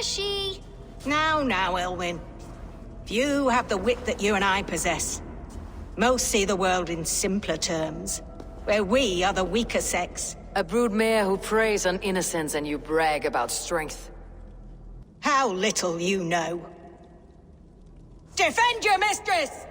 she? Now, Elwyn. Few have the wit that you and I possess. Most see the world in simpler terms, where we are the weaker sex. A broodmare who preys on innocence and you brag about strength. How little you know. Defend your mistress!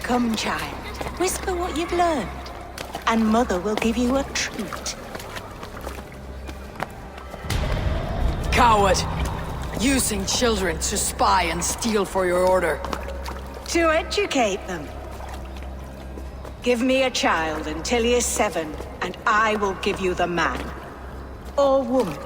Come, child. Whisper what you've learned, and Mother will give you a treat. Coward! Using children to spy and steal for your order. To educate them. Give me a child until he is 7, and I will give you the man. Or woman.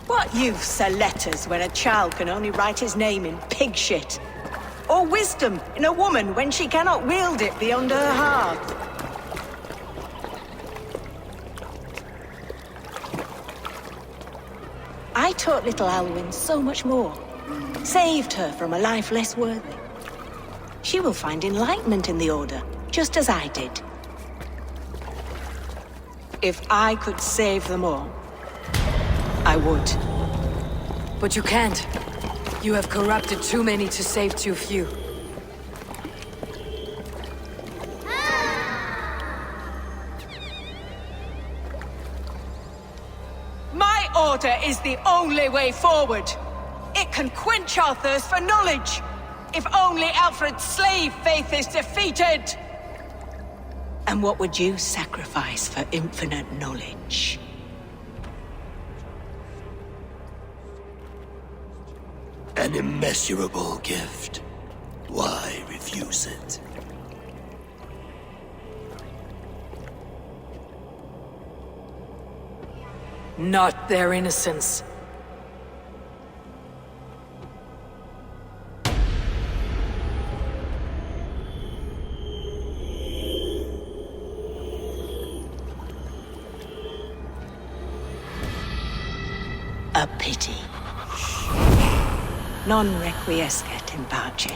What use are letters when a child can only write his name in pig shit? Or wisdom in a woman when she cannot wield it beyond her heart? I taught little Alwyn so much more. Saved her from a life less worthy. She will find enlightenment in the Order, just as I did. If I could save them all, I would. But you can't. You have corrupted too many to save too few. My order is the only way forward. It can quench our thirst for knowledge. If only Alfred's slave faith is defeated. And what would you sacrifice for infinite knowledge? An immeasurable gift. Why refuse it? Not their innocence. A pity. Non requiescat in pace.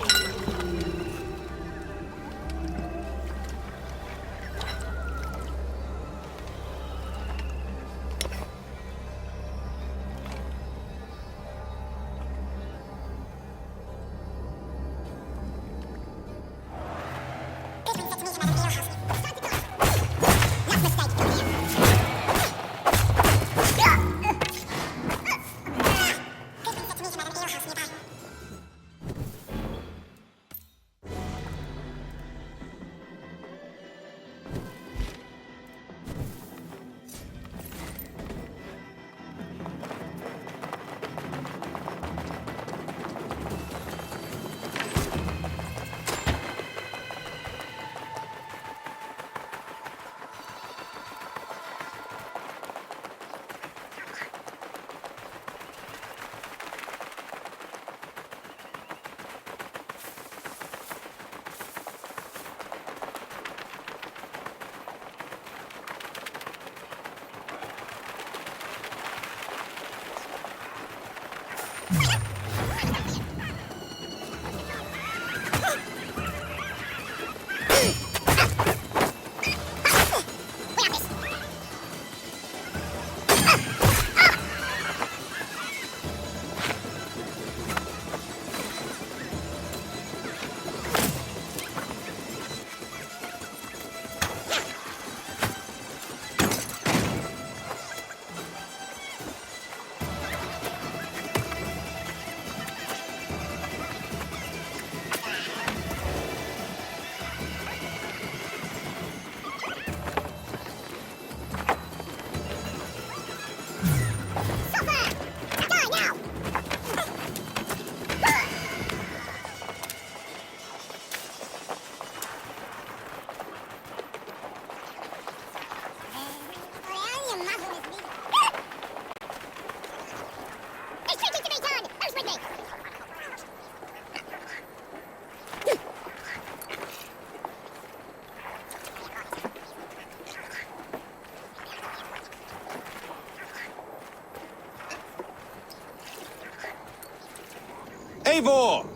Eivor!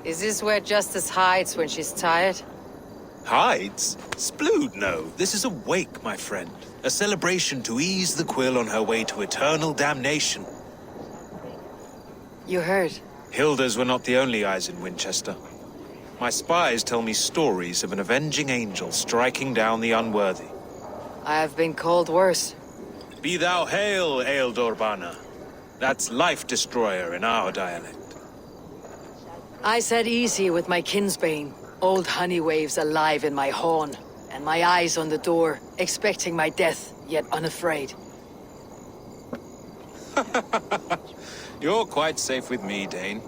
Is this where Justice hides when she's tired? Hides? Splood, no. This is a wake, my friend. A celebration to ease the quill on her way to eternal damnation. You heard. Hilda's were not the only eyes in Winchester. My spies tell me stories of an avenging angel striking down the unworthy. I have been called worse. Be thou hail, Eildorbana. That's life destroyer in our dialect. I said easy with my kinsbane. Old honey waves alive in my horn, and my eyes on the door, expecting my death, yet unafraid. You're quite safe with me, Dane.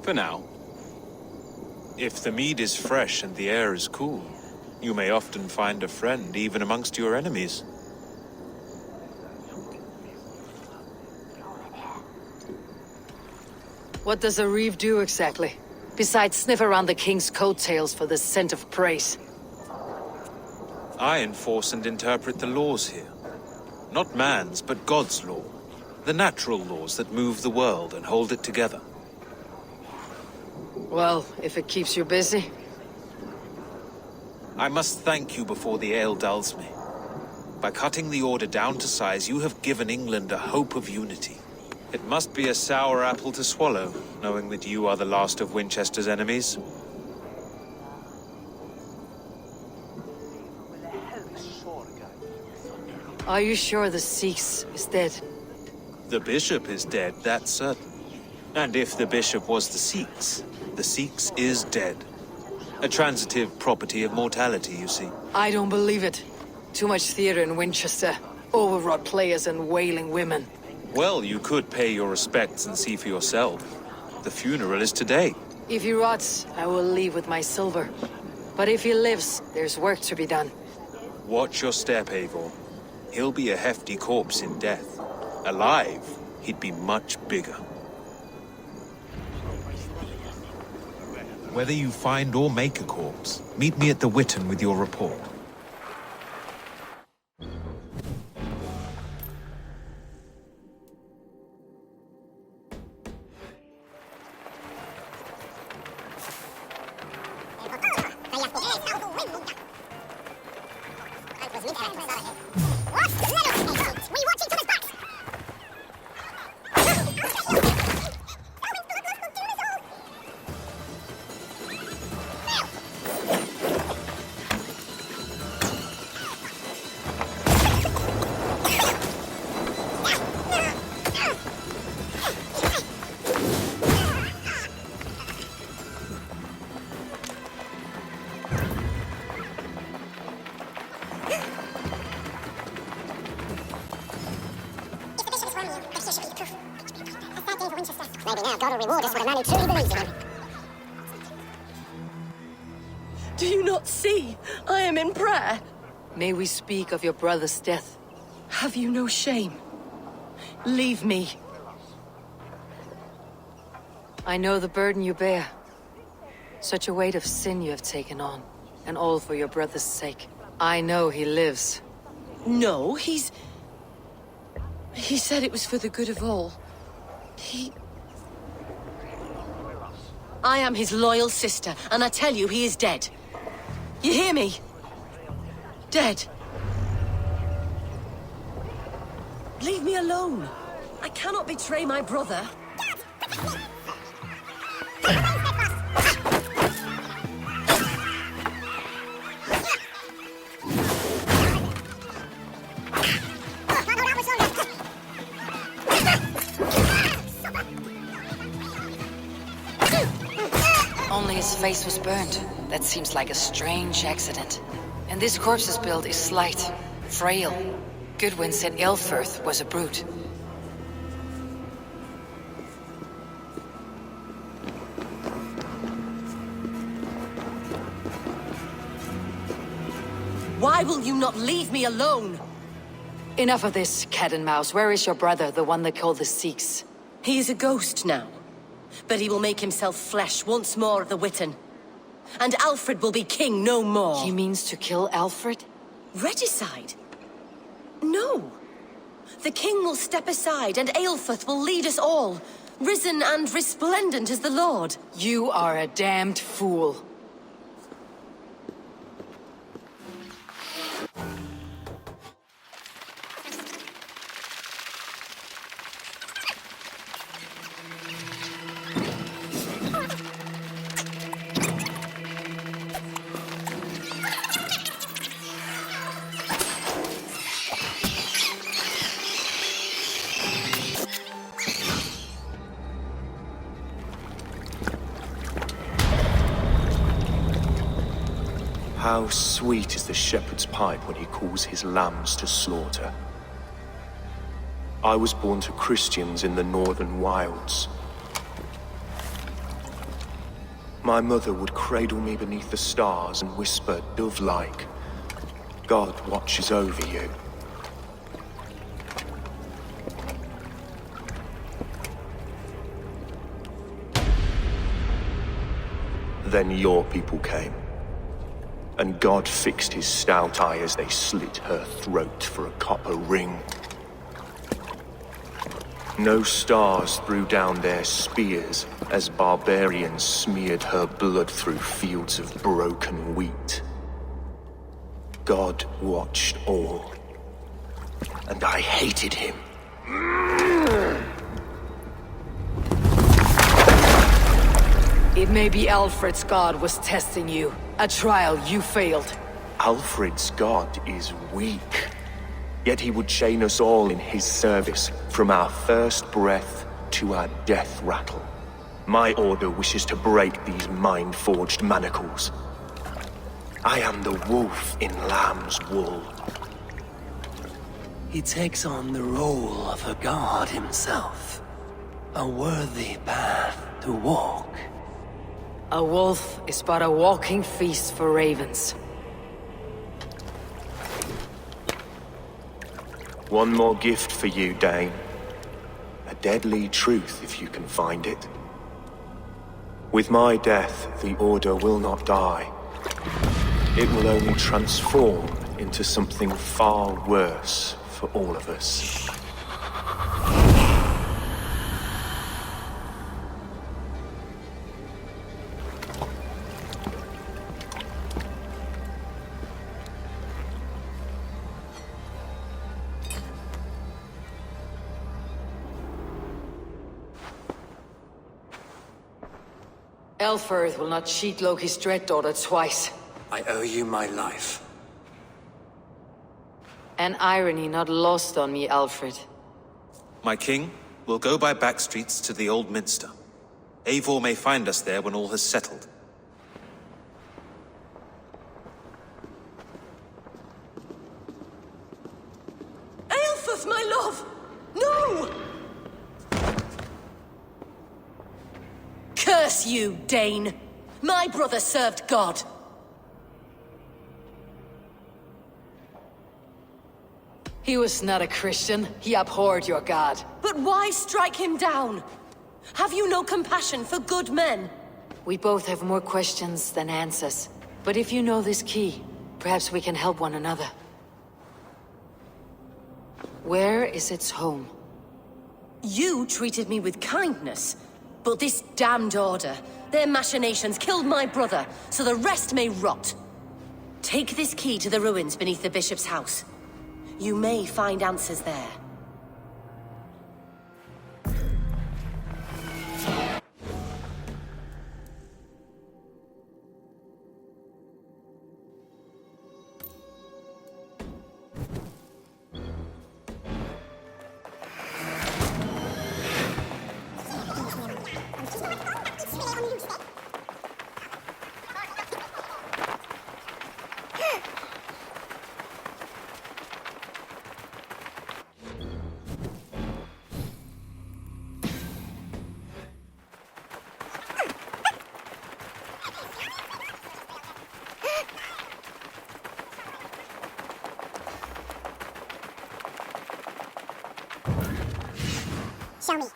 For now. If the mead is fresh and the air is cool, you may often find a friend even amongst your enemies. What does a reeve do exactly? Besides sniff around the king's coattails for the scent of praise. I enforce and interpret the laws here. Not man's, but God's law. The natural laws that move the world and hold it together. Well, if it keeps you busy. I must thank you before the ale dulls me. By cutting the order down to size, you have given England a hope of unity. It must be a sour apple to swallow, knowing that you are the last of Winchester's enemies. Are you sure the Sikhs is dead? The bishop is dead, that's certain. And if the bishop was the Sikhs is dead. A transitive property of mortality, you see. I don't believe it. Too much theater in Winchester. Overwrought players and wailing women. Well, you could pay your respects and see for yourself. The funeral is today. If he rots, I will leave with my silver. But if he lives, there's work to be done. Watch your step, Eivor. He'll be a hefty corpse in death. Alive, he'd be much bigger. Whether you find or make a corpse, meet me at the Witten with your report. Maybe now God will reward us with a man who truly believes in him. Do you not see? I am in prayer. May we speak of your brother's death? Have you no shame? Leave me. I know the burden you bear. Such a weight of sin you have taken on, and all for your brother's sake. I know he lives. No, He said it was for the good of all. I am his loyal sister, and I tell you he is dead. You hear me? Dead. Leave me alone. I cannot betray my brother. Only his face was burned. That seems like a strange accident. And this corpse's build is slight, frail. Goodwin said Aelfirth was a brute. Why will you not leave me alone? Enough of this, cat and mouse. Where is your brother, the one they call the Sikhs? He is a ghost now. But he will make himself flesh once more at the Witten. And Alfred will be king no more. He means to kill Alfred? Regicide? No. The king will step aside and Aelfrith will lead us all, risen and resplendent as the Lord. You are a damned fool. How sweet is the shepherd's pipe when he calls his lambs to slaughter. I was born to Christians in the northern wilds. My mother would cradle me beneath the stars and whisper, dove-like, God watches over you. Then your people came. And God fixed his stout eye as they slit her throat for a copper ring. No stars threw down their spears as barbarians smeared her blood through fields of broken wheat. God watched all, and I hated him. It may be Alfred's god was testing you. A trial you failed. Alfred's god is weak. Yet he would chain us all in his service, from our first breath to our death rattle. My order wishes to break these mind-forged manacles. I am the wolf in lamb's wool. He takes on the role of a god himself. A worthy path to walk. A wolf is but a walking feast for ravens. One more gift for you, Dane. A deadly truth if you can find it. With my death, the Order will not die. It will only transform into something far worse for all of us. Elfirth will not cheat Loki's dread daughter twice. I owe you my life. An irony not lost on me, Alfred. My king, we'll go by back streets to the Old Minster. Eivor may find us there when all has settled. Aelfrith, my love! No! Curse you, Dane! My brother served God. He was not a Christian. He abhorred your god. But why strike him down? Have you no compassion for good men? We both have more questions than answers. But if you know this key, perhaps we can help one another. Where is its home? You treated me with kindness, but this damned Order, their machinations killed my brother, so the rest may rot. Take this key to the ruins beneath the bishop's house. You may find answers there. Show me.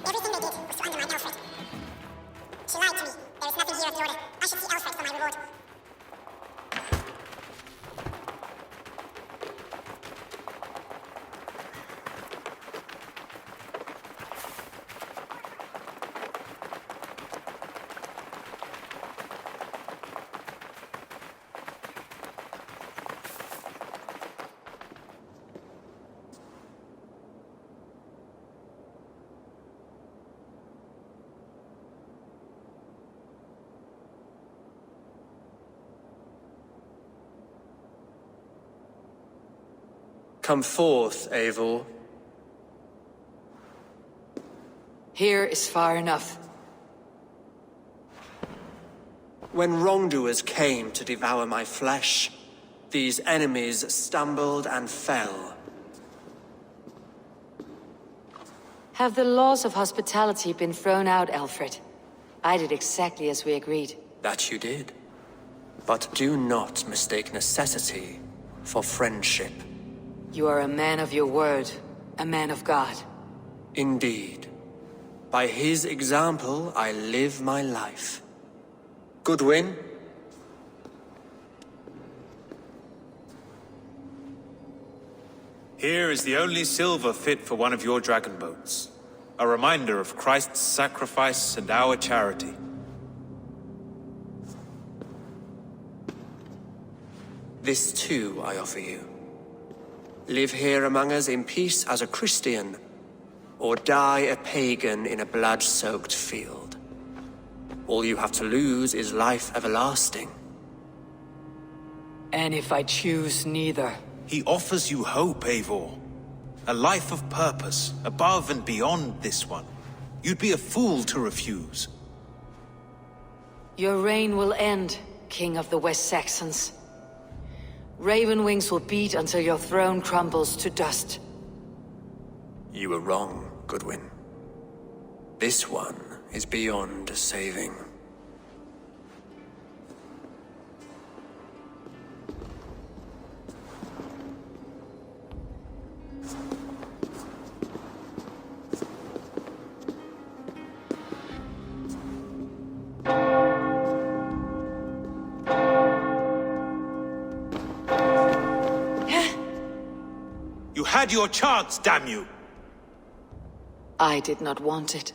Everything they did was to undermine Alfred. She lied to me. There is nothing here at the Order. I should see Alfred for my reward. Come forth, Eivor. Here is far enough. When wrongdoers came to devour my flesh, these enemies stumbled and fell. Have the laws of hospitality been thrown out, Alfred? I did exactly as we agreed. That you did. But do not mistake necessity for friendship. You are a man of your word, a man of God. Indeed. By his example, I live my life. Goodwin? Here is the only silver fit for one of your dragon boats. A reminder of Christ's sacrifice and our charity. This too I offer you. Live here among us in peace as a Christian, or die a pagan in a blood-soaked field. All you have to lose is life everlasting. And if I choose neither? He offers you hope, Eivor. A life of purpose, above and beyond this one. You'd be a fool to refuse. Your reign will end, King of the West Saxons. Raven wings will beat until your throne crumbles to dust. You were wrong, Goodwin. This one is beyond saving. You had your chance, damn you! I did not want it.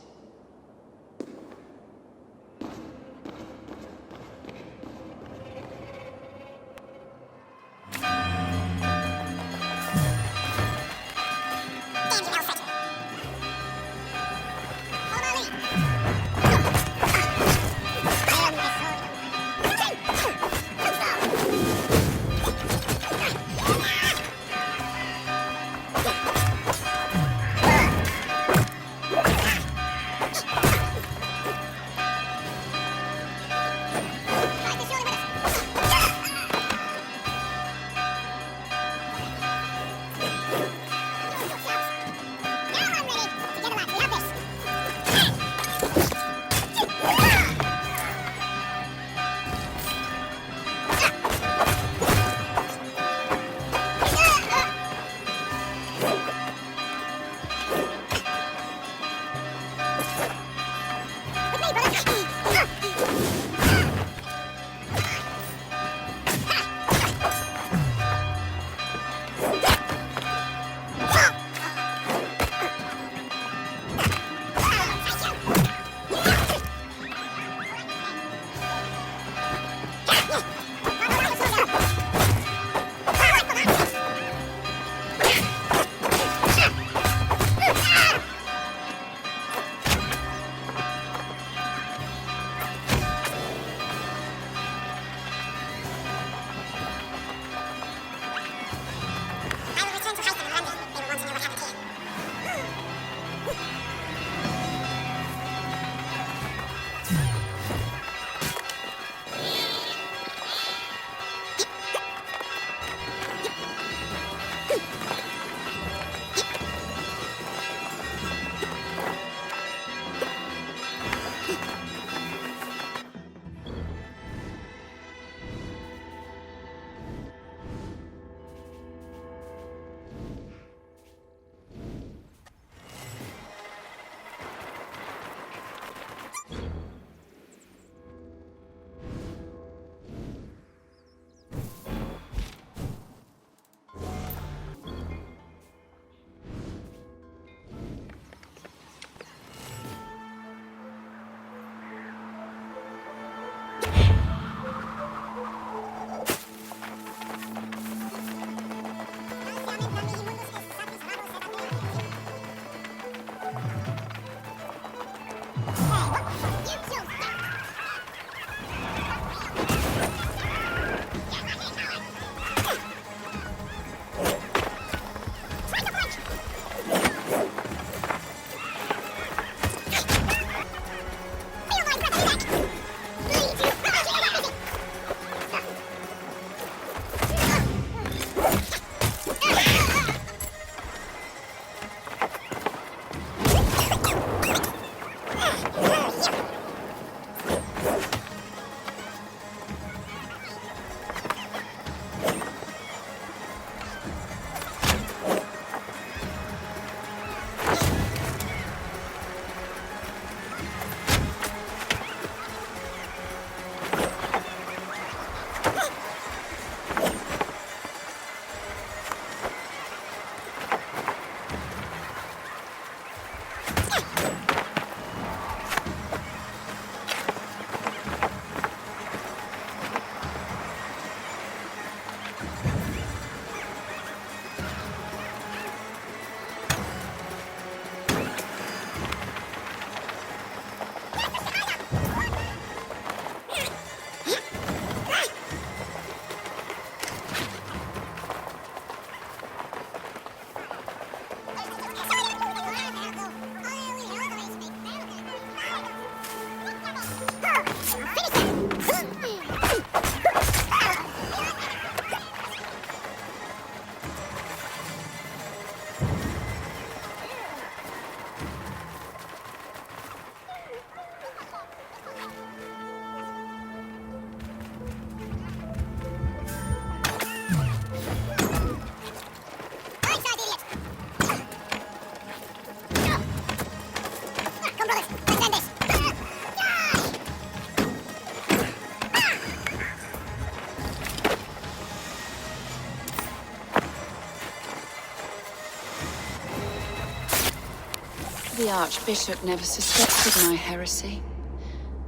The Archbishop never suspected my heresy.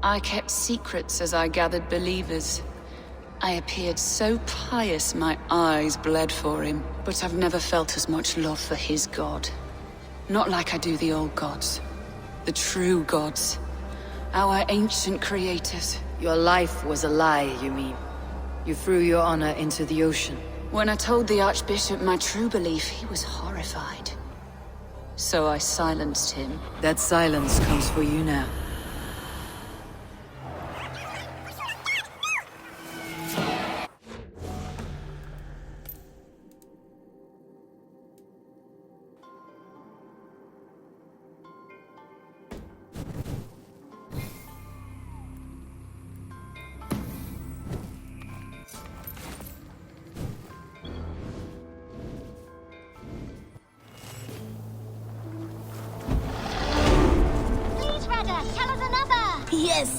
I kept secrets as I gathered believers. I appeared so pious my eyes bled for him, but I've never felt as much love for his god. Not like I do the old gods. The true gods. Our ancient creators. Your life was a lie, you mean? You threw your honor into the ocean. When I told the Archbishop my true belief, he was horrified. So I silenced him. That silence comes for you now.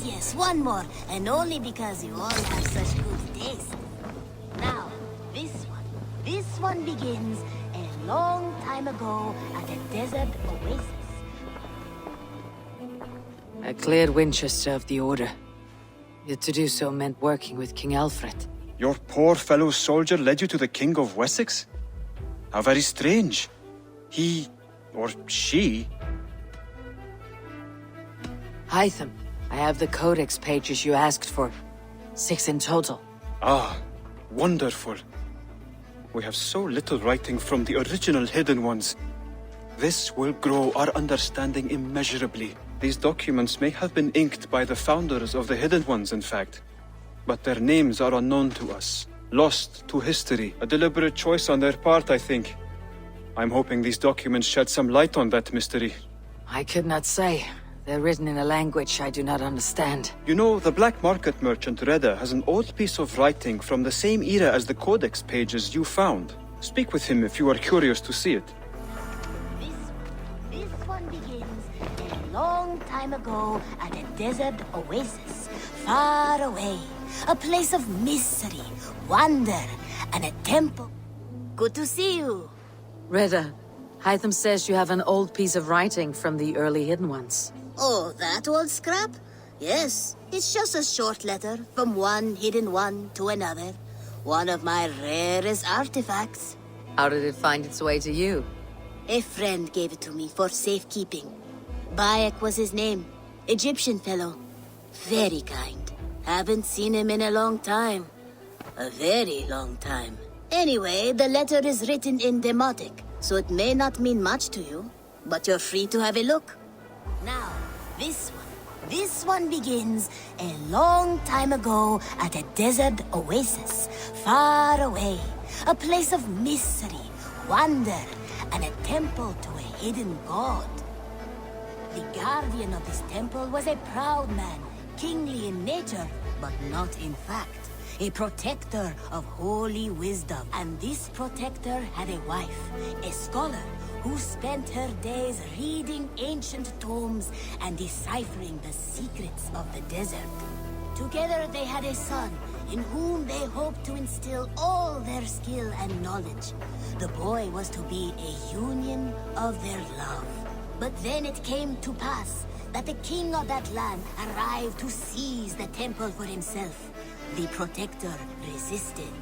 Yes, one more, and only because you all have such good taste. Now, this one begins a long time ago at a desert oasis. I cleared Winchester of the Order. Yet to do so meant working with King Alfred. Your poor fellow soldier led you to the King of Wessex? How very strange. He... or she... Hytham, I have the codex pages you asked for. 6 in total. Ah, wonderful. We have so little writing from the original Hidden Ones. This will grow our understanding immeasurably. These documents may have been inked by the founders of the Hidden Ones, in fact. But their names are unknown to us. Lost to history. A deliberate choice on their part, I think. I'm hoping these documents shed some light on that mystery. I could not say. They're written in a language I do not understand. You know, the black market merchant Reda has an old piece of writing from the same era as the codex pages you found. Speak with him if you are curious to see it. This one begins a long time ago at a desert oasis, far away. A place of mystery, wonder, and a temple. Good to see you. Reda, Hytham says you have an old piece of writing from the early Hidden Ones. Oh, that old scrap? Yes, it's just a short letter from one Hidden One to another. One of my rarest artifacts. How did it find its way to you? A friend gave it to me for safekeeping. Bayek was his name. Egyptian fellow. Very kind. Haven't seen him in a long time. A very long time. Anyway, the letter is written in Demotic, so it may not mean much to you, but you're free to have a look. Now, this one begins a long time ago at a desert oasis, far away. A place of mystery, wonder, and a temple to a hidden god. The guardian of this temple was a proud man, kingly in nature, but not in fact. A protector of holy wisdom. And this protector had a wife, a scholar, who spent her days reading ancient tomes and deciphering the secrets of the desert. Together they had a son, in whom they hoped to instill all their skill and knowledge. The boy was to be a union of their love. But then it came to pass that the king of that land arrived to seize the temple for himself. The protector resisted.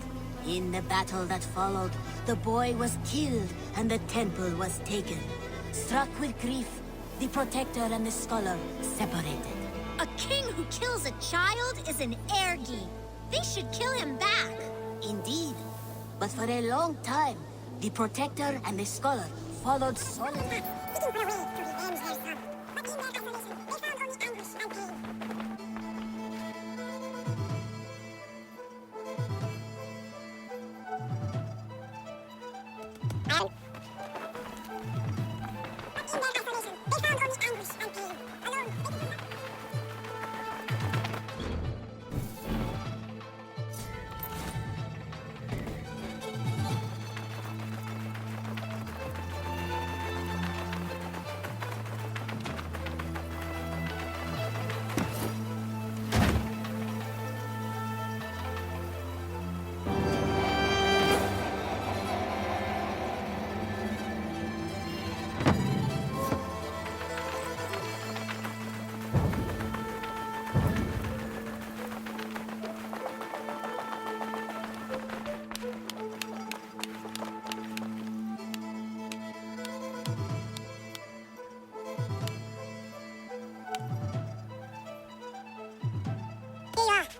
In the battle that followed, the boy was killed and the temple was taken. Struck with grief, the protector and the scholar separated. A king who kills a child is an ergi. They should kill him back. Indeed. But for a long time, the protector and the scholar followed solitary. We can put away to revenge their son. But in their isolation, they found only anguish and pain.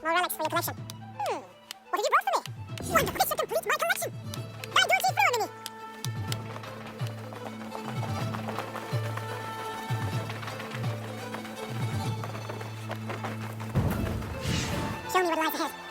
More relics for your collection. What have you brought for me? Wonderful, this will complete my collection. Why don't you follow me? Show me what lies ahead.